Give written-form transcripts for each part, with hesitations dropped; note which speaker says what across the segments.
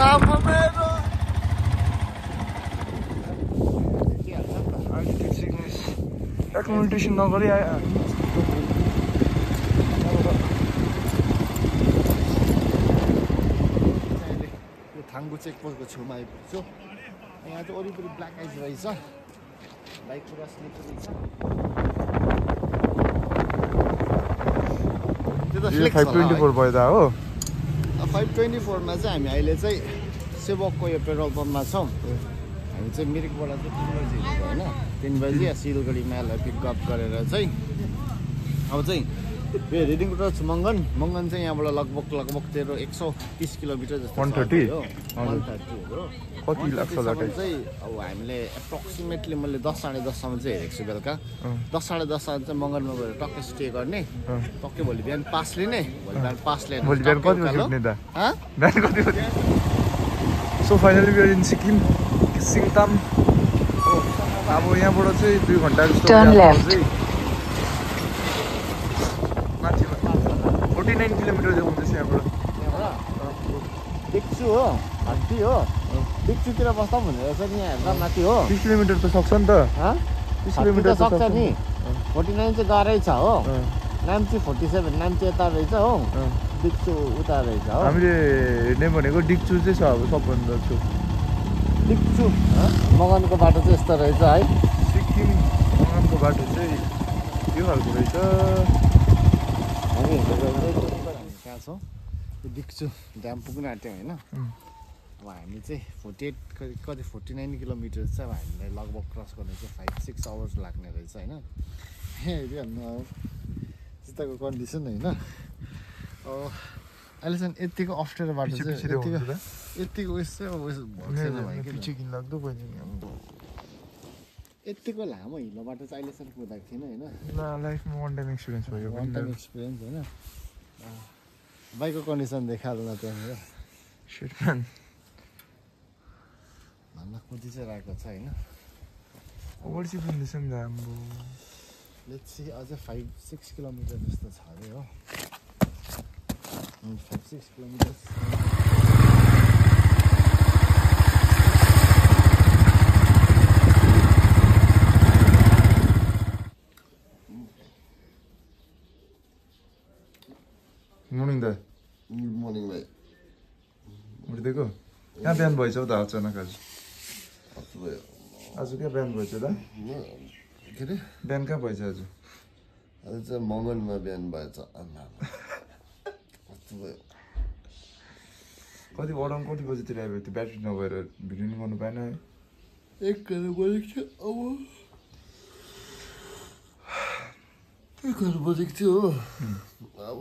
Speaker 1: काममा मेरो
Speaker 2: एकोमोडेसन नगरी आयो
Speaker 1: थाङ्गु चेकपोस्टको छेउमा आइपुग्छु यहाँ चाहिँ वरिपरि ब्ल्याक आइस रहेछ बाइक पुरा स्लिपर रहेछ त्यो त
Speaker 2: 524 भयो दा हो
Speaker 1: 524 मा चाहिँ हामी अहिले चाहिँ सेवकको यो पेट्रोल पम्पमा छौँ हामी चाहिँ मिरिकबाट चाहिँ 3 बजी हिँडेको होइन 3 बजी या सिलगढीमा यसलाई पिकअप गरेर चाहिँ अब चाहिँ यो रिडिङबाट मङ्गन चाहिँ यहाँबाट लगभग तेरो 130 किलोमिटर जस्तो
Speaker 2: 130
Speaker 1: हो 130 हो
Speaker 2: कति लाग्छ लाटे
Speaker 1: चाहिँ अब हामीले एप्रोक्सिमेटली मैले 10-10:30 सम्म चाहिँ हेरेको छु बेलुका 10-10:30 सम्म चाहिँ मङ्गनमा गएर टक्कै स्टे गर्ने टक्कै भोलि बिहान पास लिने भोलि बिहान पास लिएर
Speaker 2: भोलि बिहान कति बजी उठ्ने दा बिहान कति बजी so finally we are in Sikkim Singtam अब यहाँबाट चाहिँ 2 घन्टा जस्तो माथि 49 किलोमिटर चाहिँ हुँदैछ यहाँबाट
Speaker 1: देख्छु हो हड्डी हो दिक्चुतिर बस्दा पनि हुने रहेछ नि यहाँ हेर्दा माथि हो
Speaker 2: 30 किलोमिटर त सक्छ नि त
Speaker 1: 30 किलोमिटर सक्छ नि 49 चाहिँ गाह्रै छ हो नाम्ची 47 नाम्ची यता रहेछ हो डिक्चु उता रहेछ हो
Speaker 2: हामीले हेर्ने भनेको डिक्चु चाहिँ छ अब सबभन्दा छु
Speaker 1: डिक्चु मगनको बाटो चाहिँ यस्तो रहेछ है
Speaker 2: सिक्किम मगनको बाटो चाहिँ यो खालको रहेछ
Speaker 1: हामी कहाँ छौँ डिक्चु ड्याम पुग्न आँट्यौँ होइन अब हामी चाहिँ 48 कति 49 किलोमिटर चाहिँ अब हामीलाई लगभग क्रस गर्ने चाहिँ 5-6 आवर्स लाग्ने रहेछ होइन हेरिहाल्नु अब यताको कन्डिसन होइन अहिलेसम्म यतिको अप्ठ्यारो बाटो चाहिँ यतिको उयस चाहिँ अब यतिको लामो हिलो बाटो चाहिँ अहिलेसम्म कुदाएको थिएन होइन
Speaker 2: लाइफमा वान टाइम एक्सपिरियन्स भयो
Speaker 1: वान टाइम एक्सपिरियन्स होइन बाइकको कन्डिसन देखाल्नु त्यहाँनिर
Speaker 2: शिटम्यान
Speaker 1: भन्न कुदी चाहिँ रहेको छ होइन
Speaker 2: ओभरसिप हुँदैछ नि राम्रो
Speaker 1: लेट्स सी अझै 5-6 किलोमिटर जस्तो छ अरे हो 5-6 किलोमिटर
Speaker 2: मर्निङ दा
Speaker 1: गुड मर्निङ भाइ
Speaker 2: उठ्दिएको कहाँ बिहान भएछ हौ त अचानक आज क्या बिहान भएछ दा
Speaker 1: के अरे
Speaker 2: बिहान कहाँ भएछ आज
Speaker 1: चाहिँ मङ्गनमा बिहान भएछ
Speaker 2: कति अराउन्ड कति बजीतिर आयो त्यो ब्याट्री नभएर भिडियो नि गर्नु पाएन है
Speaker 1: 1 बजेको थियो हो अब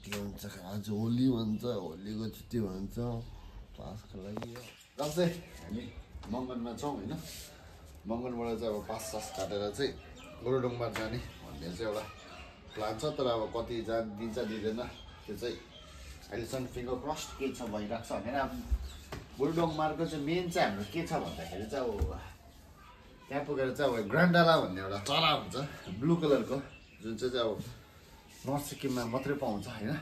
Speaker 1: के भन्छ आज होली भन्छ होलीको छुट्टी भन्छ पासको लागि अब चाहिँ हामी मङ्गनमा छौँ होइन मङ्गनबाट चाहिँ अब पास काटेर चाहिँ गोरुडोङमा जाने भन्ने चाहिँ एउटा प्लान छ तर अब कति दिन्छ दिँदैन त्यो चाहिँ अहिलेसम्म फिङ्गर क्रस्ट के छ भइरहेको छ भनेर अब गोरुडोङ मार्गको चाहिँ मेन चाहिँ हाम्रो के छ भन्दाखेरि चाहिँ अब त्यहाँ पुगेर चाहिँ अब ग्रान्डाला भन्ने एउटा चरा हुन्छ ब्लू कलरको जुन चाहिँ अब नर्थ सिक्किममा मात्रै पाउँछ होइन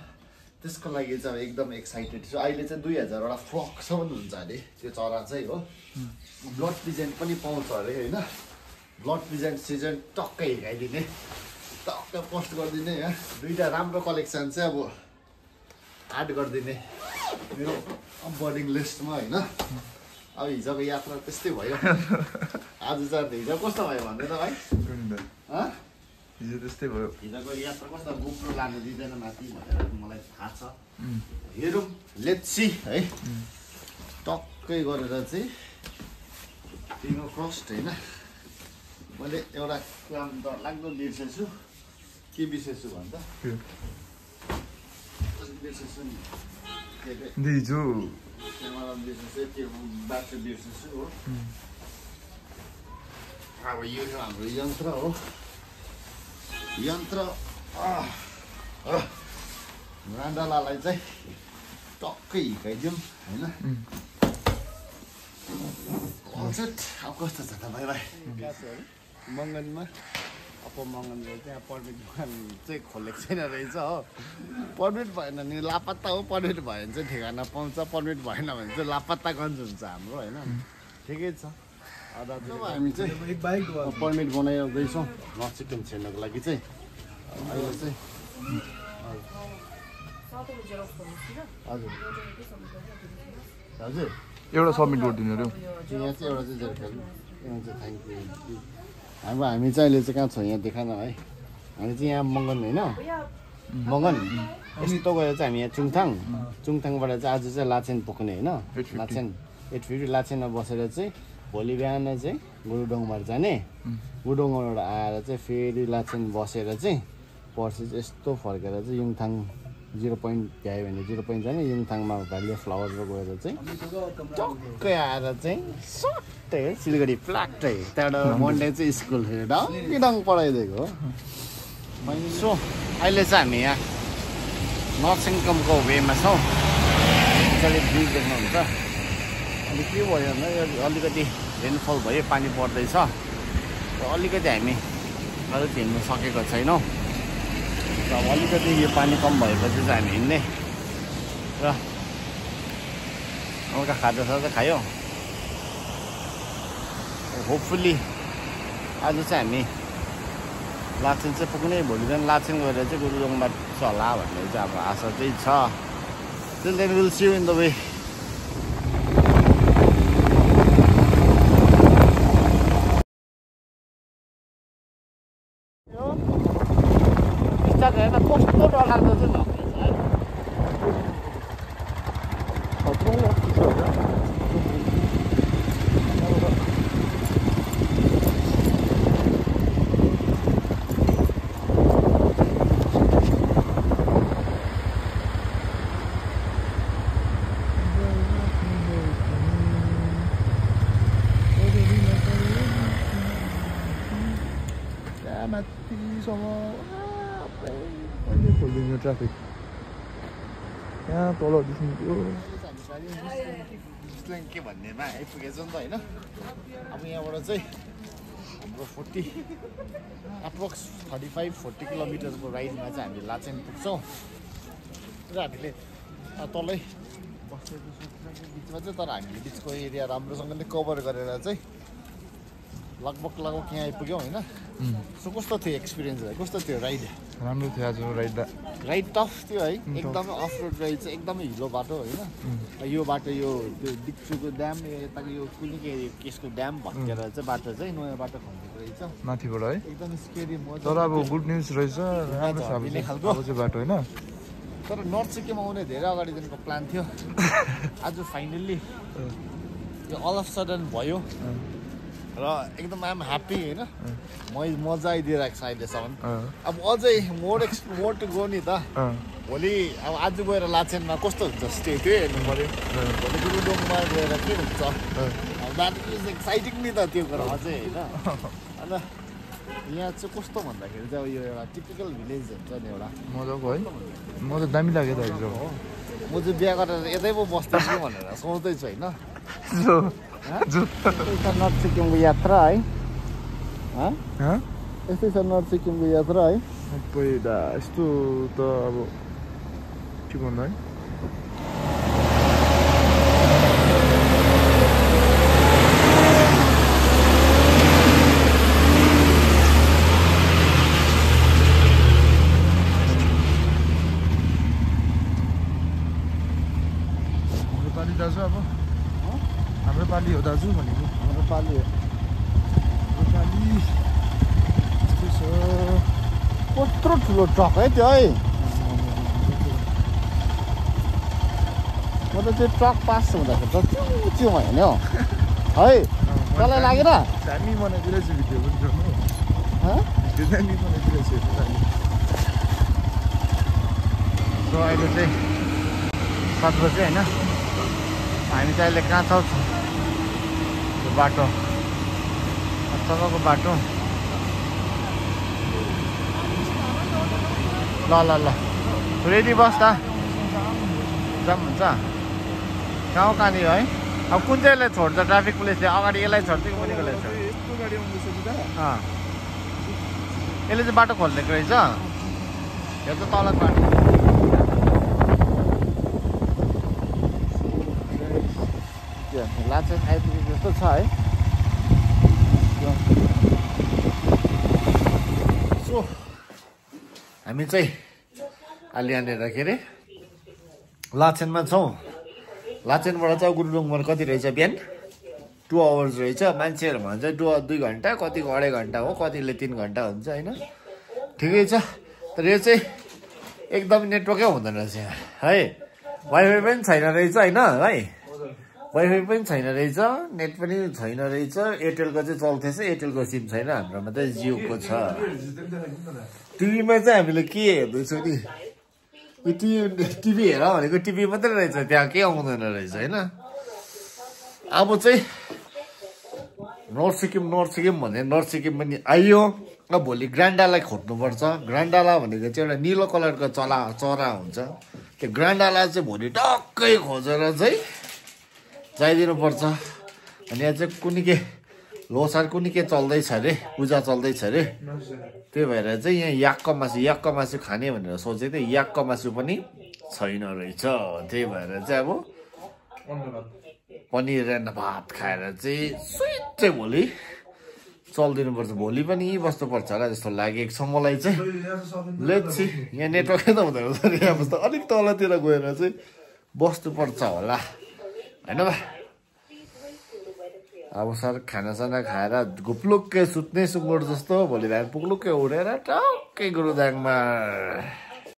Speaker 1: त्यसको लागि चाहिँ अब एकदम एक्साइटेड छु अहिले चाहिँ 2000 वटा फ्लकसम्म हुन्छ अरे त्यो चरा चाहिँ हो ब्लड पिजेन्ट पनि पाउँछ अरे होइन ब्लड पिजेन्ट सिजन टक्कै हिँडाइदिने टक्कै पोस्ट गरिदिने यहाँ 2टा राम्रो कलेक्सन चाहिँ अब एड गरिदिने मेरो बर्डिङ लिस्टमा होइन अब हिजोको यात्रा त्यस्तै भयो आज चाहिँ हिजो कस्तो भयो भन्दै त भाइ
Speaker 2: हिजो त्यस्तै भयो
Speaker 1: हिजोको यात्रा कस्तो गोप्रो लानु दिँदैन माथि भनेर मलाई थाहा छ हेरौँ लेट्स सी है टक्कै गरेर चाहिँ फिङ्गर क्रस्ट होइन मैले एउटा काम त लाग्दो बिर्सेछु के बिर्सेछु भन्दा बिर्सेछु नि
Speaker 2: हिजो
Speaker 1: क्यामेरा बिर्सेछु त्यो ब्याट्री बिर्सेछु हो अब यो हाम्रो यन्त्र हो यन्त्र रान्डालालाई चाहिँ टक्कै हिर्काइदिउँ होइन अब कस्तो छ त भाइ मङ्गनमा अप्पर मङ्गनले त्यहाँ पर्मिट चाहिँ खोलेको छैन रहेछ हो पर्मिट भएन नि लापत्ता हो पर्मिट भयो भने चाहिँ ठेगाना पाउँछ पर्मिट भएन भने चाहिँ लापत्तागञ्ज हुन्छ हाम्रो होइन ठिकै छ हामी चाहिँ पर्मिट बनाइरहेछौँ नर्थ सिक्किम छिर्नको लागि चाहिँ अहिले चाहिँ हजुर हजुर
Speaker 2: एउटा सबमिट गरिदिनु अरे
Speaker 1: यहाँ चाहिँ एउटा चाहिँ जेरोक्स यहाँ चाहिँ थ्याङ्क यू हामी चाहिँ अहिले चाहिँ कहाँ छौँ यहाँ देखान है हामी चाहिँ यहाँ मङ्गन होइन मङ्गन यस्तो गएर चाहिँ हामी यहाँ चुङथाङबाट चाहिँ आज चाहिँ लाचेन पुग्ने होइन लाचेन 850 लाचेनमा बसेर चाहिँ भोलि बिहान चाहिँ गुरुडोङबाट जाने गुरुडोङबाट आएर चाहिँ फेरि लाचेन बसेर चाहिँ पर्सि चाहिँ यस्तो फर्केर चाहिँ युङथाङ 0 पोइन्ट भ्यायो भने 0 पोइन्ट जाने युङथाङमा भ्याली अफ फ्लावरमा गएर चाहिँ टक्कै आएर चाहिँ सट्टै सिलगढी फ्ल्याक्टै त्यहाँबाट मन्डे चाहिँ स्कुल डङ पढाइदिएको हो सो अहिले चाहिँ हामी यहाँ नर्थ सिक्किमको वेमा छौँ मजाले ब्रिज देख्नुहुन्छ अनि के भयो भन्दा यो अलिकति रेनफल भयो पानी पर्दैछ र अलिकति हामी अझै हिँड्नु सकेको छैनौँ र अलिकति यो पानी कम भएपछि चाहिँ हामी हिँड्ने र हल्का खाजासाजा खायो होपफुल्ली आज चाहिँ हामी लाचेन चाहिँ पुग्ने भोलि बिहान लाचेन गएर चाहिँ गुरुडोङमा छ होला भन्ने चाहिँ अब आशा चाहिँ छ Till then we'll see you in the way. कस्तो डरलाग्दो चाहिँ
Speaker 2: ट्राफिक यहाँ तल देखिन्थ्यो
Speaker 1: के भन्नेमा आइपुगेछ नि त होइन अब यहाँबाट चाहिँ हाम्रो 35-40 किलोमिटरको राइडमा चाहिँ हामी लाचेन पुग्छौँ र हामीले तलै बस्ने बिचमा चाहिँ तर हामीले बिचको एरिया राम्रोसँगले कभर गरेर चाहिँ लगभग यहाँ आइपुग्यौँ होइन सो कस्तो थियो एक्सपिरियन्स भयो कस्तो थियो राइड
Speaker 2: राम्रो थियो आज
Speaker 1: राइड टफ थियो है एकदमै अफ रोड राइड चाहिँ एकदमै हिलो बाटो होइन यो बाटो यो डिक्चुको ड्याम यताको यो कुनै केसको ड्याम भत्केर चाहिँ बाटो चाहिँ नयाँ बाटो खनेको रहेछ
Speaker 2: माथिबाट है
Speaker 1: एकदमै स्केरी
Speaker 2: तर अब गुड न्युज रहेछ राम्रो छ खालको बाटो होइन
Speaker 1: तर नर्थ सिक्किम आउने धेरै अगाडिदेखिको प्लान थियो आज फाइनल्ली यो अल अफ सडन भयो र एकदम आइएम ह्याप्पी होइन मजा आइदिइरहेको छ अहिलेसम्म अब अझै मोर टु गो नि त भोलि अब आज गएर लाचेनमा कस्तो हुन्छ स्टे त्यो हेर्नु पऱ्यो भोलि गुरुडोङमा गएर के हुन्छ द्याट इज एक्साइटिङ नि त त्यो कुरा अझै होइन अन्त यहाँ चाहिँ कस्तो भन्दाखेरि चाहिँ अब यो एउटा टिपिकल भिलेज हुन्छ नि एउटा
Speaker 2: मजाको है म त दामी लाग्यो त हिजो
Speaker 1: हो म चाहिँ बिहा गरेर यतै पो बस्दैछु भनेर सोच्दैछु होइन नर्थ सिक्किमको यात्रा है यस्तै छ नर्थ सिक्किमको यात्रा है
Speaker 2: पहिला यस्तो त अब के भन्नु है हाम्रो पालि दाजु अब हाम्रो पालि हो दाजु भनेको
Speaker 1: हाम्रो पालि हो कत्रो ठुलो ट्रक है त्यो है म त त्यो ट्रक पास हुँदाखेरि त च्यु भयो नि हौ है तँलाई लागेन
Speaker 2: दामी बनाइदिरहेछ भिडियो पनि भिडियो दामी बनाइदिरहेछ
Speaker 1: अहिले चाहिँ 7 बजे होइन हामी चाहिँ अहिले कहाँ छौँ त्यो बाटो तलको बाटो ल रेडी बस त जाम हुन्छ गाउँ कहाँनिर है अब कुन चाहिँलाई छोड्छ ट्राफिक पुलिसले अगाडि यसलाई छोड्छ कि मुनिकोलाई छोड्छ यसले चाहिँ बाटो खोलिदिएको रहेछ यो त तल बाटो लाचेन आइपुगेको जस्तो छ है सो हामी चाहिँ अलि यहाँनिर के अरे लाचेनमा छौँ लाचेनबाट चाहिँ गुरुडुङबाट कति रहेछ बिहान 2 आवर्स रहेछ मान्छेहरू भन्छ 2 घन्टा कतिको 2.5 घन्टा हो कतिले 3 घन्टा हुन्छ होइन ठिकै छ तर यो चाहिँ एकदम नेटवर्कै हुँदैन रहेछ है वाइफाई पनि छैन रहेछ होइन है वाइफाई पनि छैन रहेछ नेट पनि छैन रहेछ एयरटेलको चाहिँ चल्थेछ एयरटेलको सिम छैन हाम्रोमा चाहिँ जियोको छ टिभीमा चाहिँ हामीले के हेर्दैछौँ नि टिभी हेर भनेको टिभी मात्रै रहेछ त्यहाँ केही आउँदैन रहेछ होइन अब चाहिँ नर्थ सिक्किम भने नर्थ सिक्किम पनि आइयो अब भोलि ग्रान्डालाई खोज्नुपर्छ ग्रान्डाला भनेको चाहिँ एउटा निलो कलरको चरा हुन्छ त्यो ग्रान्डाला चाहिँ भोलि टक्कै खोजेर चाहिँ जाइदिनुपर्छ अनि यहाँ चाहिँ कुनै के लोसार कुनै के चल्दैछ अरे पूजा चल्दैछ अरे त्यही भएर चाहिँ यहाँ याक्क मासु खाने भनेर सोचेको थिएँ याक्क मासु पनि छैन रहेछ त्यही भएर चाहिँ अब पनिर र भात खाएर चाहिँ स्विट चाहिँ भोलि चलिदिनुपर्छ भोलि पनि यहीँ बस्नुपर्छ होला जस्तो लागेको छ मलाई चाहिँ लेट्सी यहाँ नेटवर्कै त हुँदैन रहेछ यहाँ बस्दा अलिक तलतिर गएर चाहिँ बस्नुपर्छ होला होइन बा अब सर खानासाना खाएर घुप्लुक्कै सुत्ने सुँगुर जस्तो भोलि बिहान पुग्लुक्कै उडेर टक्कै गुरुदाङमा